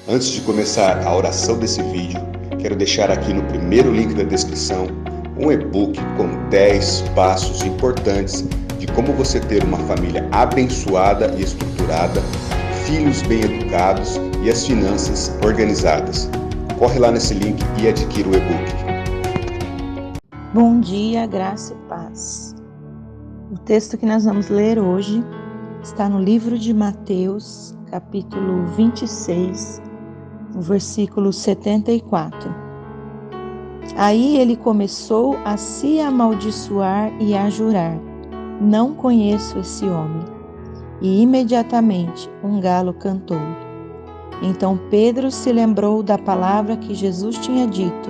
Antes de começar a oração desse vídeo, quero deixar aqui no primeiro link da descrição um e-book com 10 passos importantes de como você ter uma família abençoada e estruturada, filhos bem educados e as finanças organizadas. Corre lá nesse link e adquira o e-book. Bom dia, graça e paz. O texto que nós vamos ler hoje está no livro de Mateus, capítulo 26, no versículo 74. Aí ele começou a se amaldiçoar e a jurar: não conheço esse homem. E imediatamente um galo cantou. Então Pedro se lembrou da palavra que Jesus tinha dito: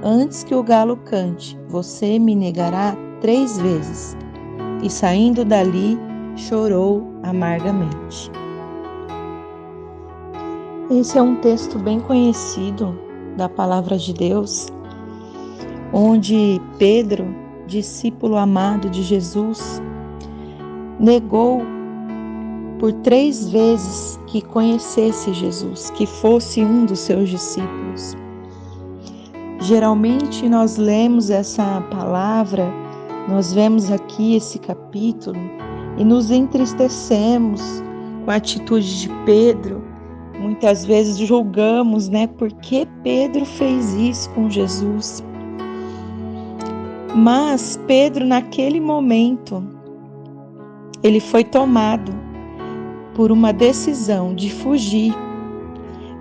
antes que o galo cante, você me negará 3 vezes. E saindo dali, chorou amargamente. Esse é um texto bem conhecido da palavra de Deus, onde Pedro, discípulo amado de Jesus, negou por 3 vezes que conhecesse Jesus, que fosse um dos seus discípulos. Geralmente nós lemos essa palavra, nós vemos aqui esse capítulo e nos entristecemos com a atitude de Pedro. Muitas vezes julgamos, por que Pedro fez isso com Jesus. Mas Pedro, naquele momento, ele foi tomado por uma decisão de fugir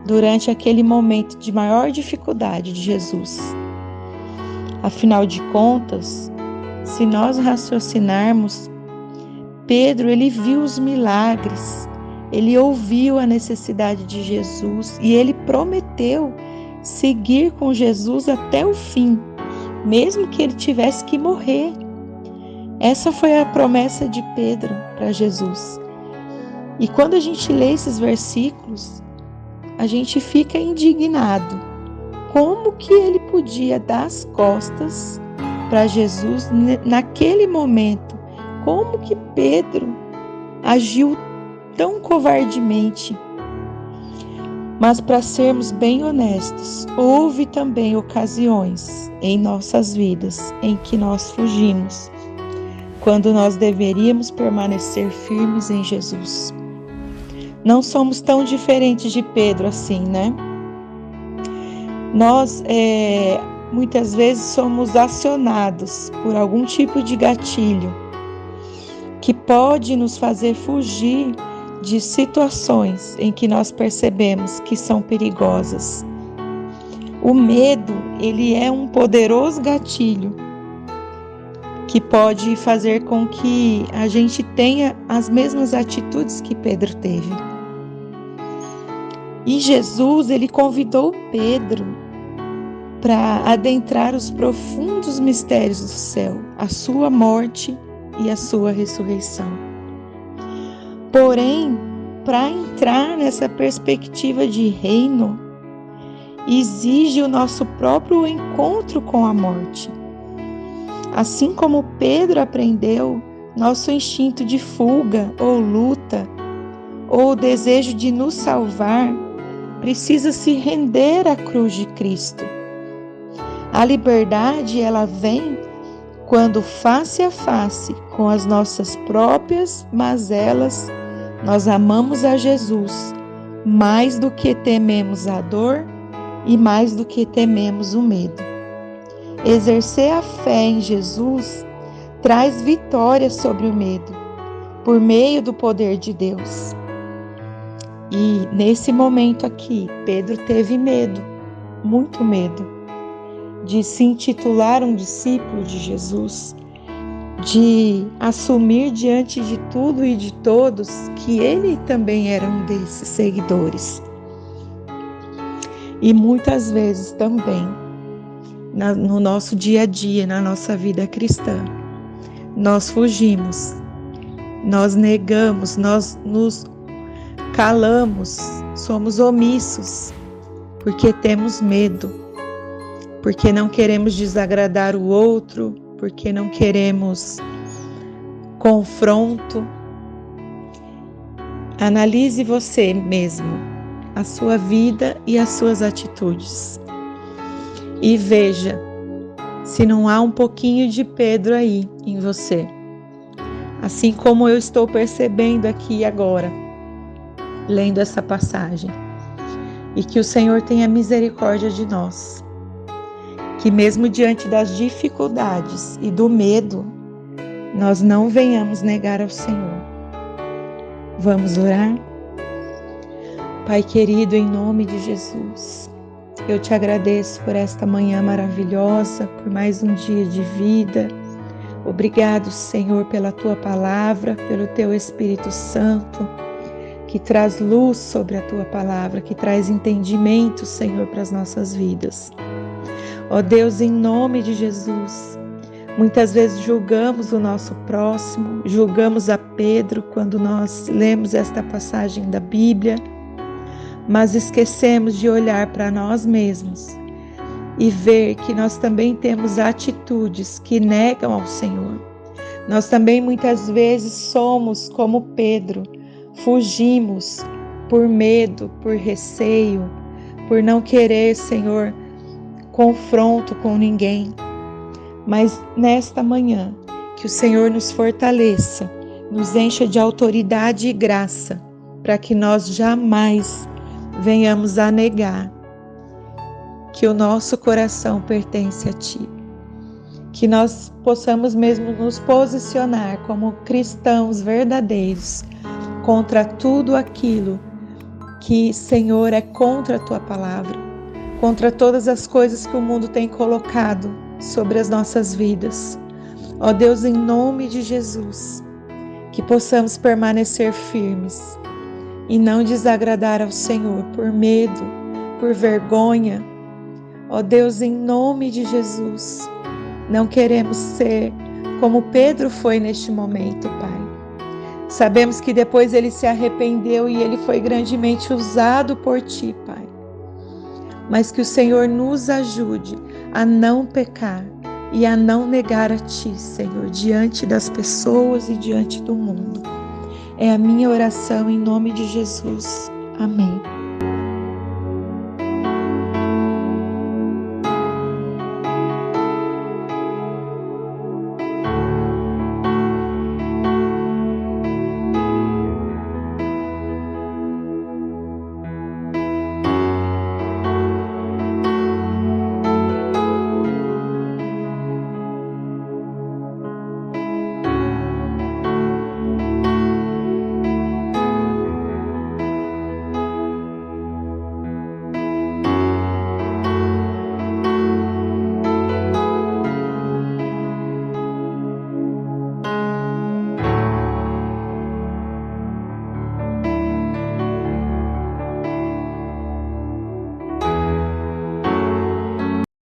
durante aquele momento de maior dificuldade de Jesus. Afinal de contas, se nós raciocinarmos, Pedro, ele viu os milagres, ele ouviu a necessidade de Jesus e ele prometeu seguir com Jesus até o fim, mesmo que ele tivesse que morrer. Essa foi a promessa de Pedro para Jesus. E quando a gente lê esses versículos, a gente fica indignado. Como que ele podia dar as costas para Jesus naquele momento? Como que Pedro agiu tão covardemente? Mas para sermos bem honestos, houve também ocasiões em nossas vidas em que nós fugimos, quando nós deveríamos permanecer firmes em Jesus. Não somos tão diferentes de Pedro assim, Nós muitas vezes somos acionados por algum tipo de gatilho que pode nos fazer fugir de situações em que nós percebemos que são perigosas. O medo, ele é um poderoso gatilho que pode fazer com que a gente tenha as mesmas atitudes que Pedro teve. E Jesus, ele convidou Pedro para adentrar os profundos mistérios do céu, a sua morte e a sua ressurreição. Porém, para entrar nessa perspectiva de reino, exige o nosso próprio encontro com a morte. Assim como Pedro aprendeu, nosso instinto de fuga ou luta, ou o desejo de nos salvar, precisa se render à cruz de Cristo. A liberdade, ela vem quando face a face com as nossas próprias mazelas, nós amamos a Jesus mais do que tememos a dor e mais do que tememos o medo. Exercer a fé em Jesus traz vitória sobre o medo, por meio do poder de Deus. E nesse momento aqui, Pedro teve medo, muito medo, de se intitular um discípulo de Jesus, de assumir diante de tudo e de todos que ele também era um desses seguidores. E muitas vezes também, no nosso dia a dia, na nossa vida cristã, nós fugimos, nós negamos, nós nos calamos, somos omissos, porque temos medo, porque não queremos desagradar o outro, porque não queremos confronto. Analise você mesmo. a sua vida e as suas atitudes. E veja se não há um pouquinho de Pedro aí em você. Assim como eu estou percebendo aqui agora, lendo essa passagem. E que o Senhor tenha misericórdia de nós. Que mesmo diante das dificuldades e do medo, nós não venhamos negar ao Senhor. Vamos orar? Pai querido, em nome de Jesus, eu te agradeço por esta manhã maravilhosa, por mais um dia de vida. Obrigado, Senhor, pela tua palavra, pelo teu Espírito Santo, que traz luz sobre a tua palavra, que traz entendimento, Senhor, para as nossas vidas. Ó Deus, em nome de Jesus, muitas vezes julgamos o nosso próximo, julgamos a Pedro quando nós lemos esta passagem da Bíblia, mas esquecemos de olhar para nós mesmos e ver que nós também temos atitudes que negam ao Senhor. Nós também muitas vezes somos como Pedro, fugimos por medo, por receio, por não querer, Senhor, confronto com ninguém. Mas nesta manhã, que o Senhor nos fortaleça, nos encha de autoridade e graça, para que nós jamais venhamos a negar que o nosso coração pertence a Ti. Que nós possamos mesmo nos posicionar como cristãos verdadeiros contra tudo aquilo que, Senhor, é contra a Tua palavra, contra todas as coisas que o mundo tem colocado sobre as nossas vidas. Ó Deus, em nome de Jesus, que possamos permanecer firmes e não desagradar ao Senhor por medo, por vergonha. Ó Deus, em nome de Jesus, não queremos ser como Pedro foi neste momento, Pai. Sabemos que depois ele se arrependeu e ele foi grandemente usado por Ti, Pai. Mas que o Senhor nos ajude a não pecar e a não negar a Ti, Senhor, diante das pessoas e diante do mundo. É a minha oração em nome de Jesus. Amém.